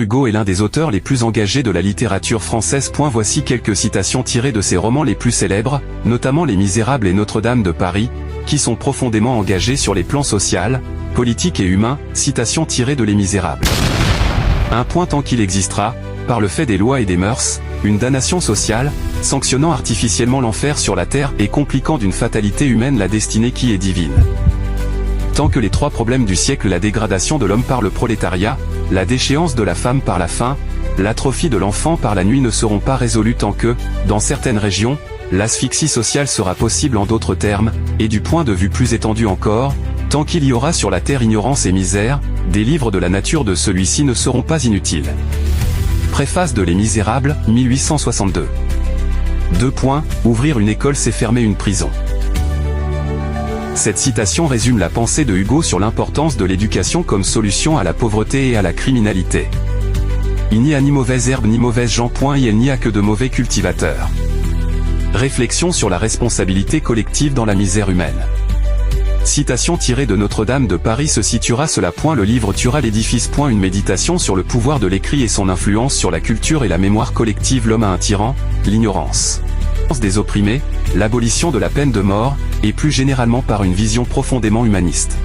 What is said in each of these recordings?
Hugo est l'un des auteurs les plus engagés de la littérature française. Voici quelques citations tirées de ses romans les plus célèbres, notamment Les Misérables et Notre-Dame de Paris, qui sont profondément engagés sur les plans social, politique et humain. Citation tirée de Les Misérables. Un point tant qu'il existera, par le fait des lois et des mœurs, une damnation sociale, sanctionnant artificiellement l'enfer sur la terre et compliquant d'une fatalité humaine la destinée qui est divine. Tant que les trois problèmes du siècle, la dégradation de l'homme par le prolétariat, la déchéance de la femme par la faim, l'atrophie de l'enfant par la nuit ne seront pas résolus, tant que, dans certaines régions, l'asphyxie sociale sera possible, en d'autres termes, et du point de vue plus étendu encore, tant qu'il y aura sur la terre ignorance et misère, des livres de la nature de celui-ci ne seront pas inutiles. Préface de Les Misérables, 1862. 2. Ouvrir une école, c'est fermer une prison. Cette citation résume la pensée de Hugo sur l'importance de l'éducation comme solution à la pauvreté et à la criminalité. Il n'y a ni mauvaise herbe ni mauvaise gens. Il n'y a que de mauvais cultivateurs. Réflexion sur la responsabilité collective dans la misère humaine. Citation tirée de Notre-Dame de Paris. Ceci tuera cela. Le livre tuera l'édifice. Une méditation sur le pouvoir de l'écrit et son influence sur la culture et la mémoire collective. L'homme a un tyran, l'ignorance des opprimés, l'abolition de la peine de mort, et plus généralement par une vision profondément humaniste.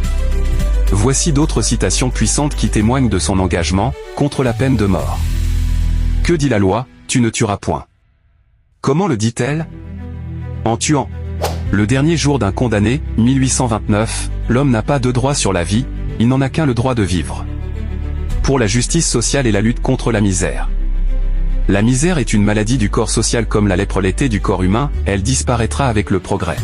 Voici d'autres citations puissantes qui témoignent de son engagement contre la peine de mort. Que dit la loi? Tu ne tueras point. Comment le dit-elle? En tuant. Le dernier jour d'un condamné, 1829, l'homme n'a pas de droit sur la vie, il n'en a qu'un, le droit de vivre. Pour la justice sociale et la lutte contre la misère. La misère est une maladie du corps social comme la lèpre l'était du corps humain, elle disparaîtra avec le progrès.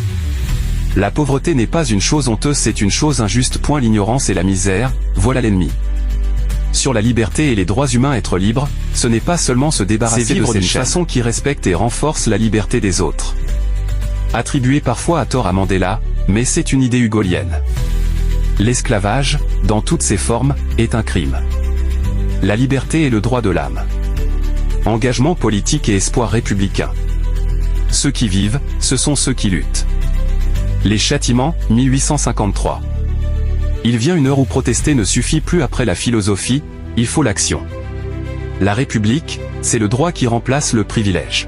La pauvreté n'est pas une chose honteuse, c'est une chose injuste. L'ignorance et la misère, voilà l'ennemi. Sur la liberté et les droits humains, être libre, ce n'est pas seulement se débarrasser de cette façon qui respecte et renforce la liberté des autres. Attribuée parfois à tort à Mandela, mais c'est une idée hugolienne. L'esclavage, dans toutes ses formes, est un crime. La liberté est le droit de l'âme. Engagement politique et espoir républicain. Ceux qui vivent, ce sont ceux qui luttent. Les châtiments, 1853. Il vient une heure où protester ne suffit plus. Après la philosophie, il faut l'action. La République, c'est le droit qui remplace le privilège.